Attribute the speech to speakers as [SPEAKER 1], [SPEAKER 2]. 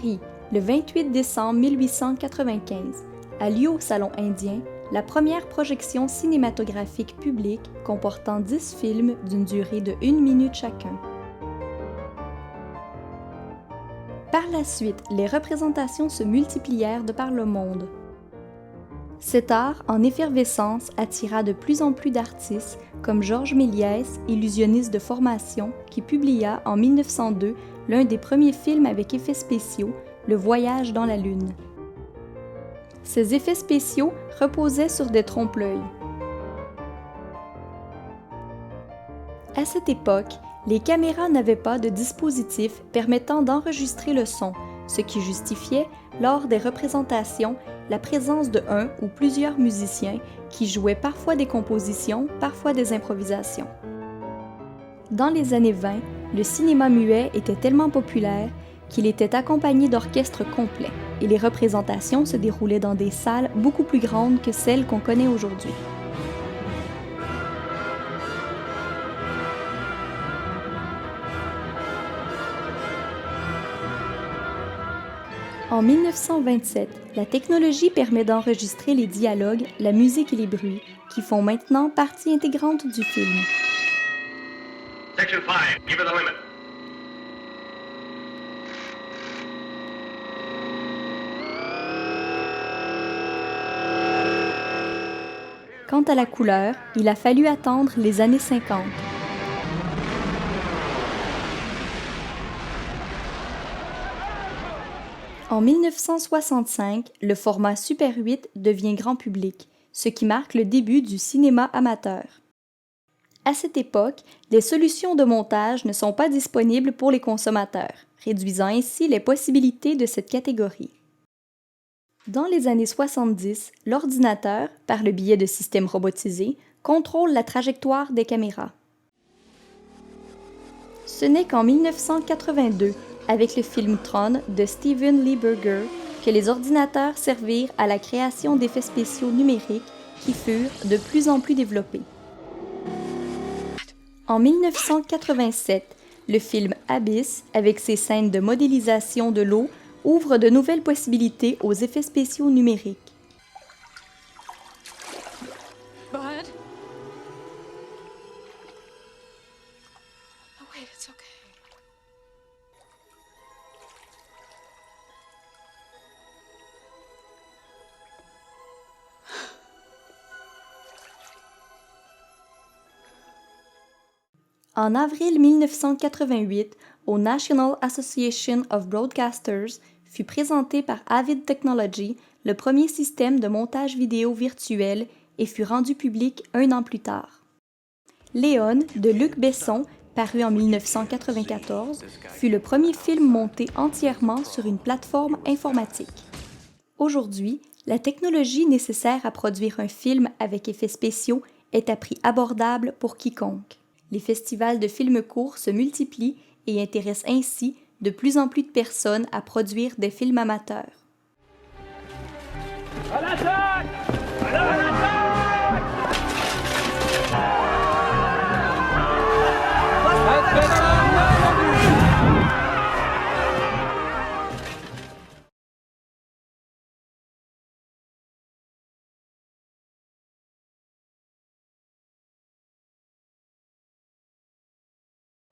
[SPEAKER 1] Paris, le 28 décembre 1895, a lieu au Salon indien la première projection cinématographique publique comportant 10 films d'une durée de 1 minute chacun. Par la suite, les représentations se multiplièrent de par le monde. Cet art en effervescence attira de plus en plus d'artistes comme Georges Méliès, illusionniste de formation, qui publia en 1902 l'un des premiers films avec effets spéciaux, Le Voyage dans la Lune. Ces effets spéciaux reposaient sur des trompe-l'œil. À cette époque, les caméras n'avaient pas de dispositif permettant d'enregistrer le son, ce qui justifiait, lors des représentations, la présence de un ou plusieurs musiciens qui jouaient parfois des compositions, parfois des improvisations. Dans les années 20, le cinéma muet était tellement populaire qu'il était accompagné d'orchestres complets, et les représentations se déroulaient dans des salles beaucoup plus grandes que celles qu'on connaît aujourd'hui. En 1927, la technologie permet d'enregistrer les dialogues, la musique et les bruits, qui font maintenant partie intégrante du film.
[SPEAKER 2] Section 5, give it the limit.
[SPEAKER 1] Quant à la couleur, il a fallu attendre les années 50. En 1965, le format Super 8 devient grand public, ce qui marque le début du cinéma amateur. À cette époque, les solutions de montage ne sont pas disponibles pour les consommateurs, réduisant ainsi les possibilités de cette catégorie. Dans les années 70, l'ordinateur, par le biais de systèmes robotisés, contrôle la trajectoire des caméras. Ce n'est qu'en 1982, avec le film Tron de Steven Lieberger, que les ordinateurs servirent à la création d'effets spéciaux numériques qui furent de plus en plus développés. En 1987, le film Abyss, avec ses scènes de modélisation de l'eau, ouvre de nouvelles possibilités aux effets spéciaux numériques.
[SPEAKER 3] Bud? Oh wait, it's okay.
[SPEAKER 1] En avril 1988, au National Association of Broadcasters, fut présenté par Avid Technology le premier système de montage vidéo virtuel et fut rendu public 1 an plus tard. Léon de Luc Besson, paru en 1994, fut le premier film monté entièrement sur une plateforme informatique. Aujourd'hui, la technologie nécessaire à produire un film avec effets spéciaux est à prix abordable pour quiconque. Les festivals de films courts se multiplient et intéressent ainsi de plus en plus de personnes à produire des films amateurs.
[SPEAKER 2] À l'attaque!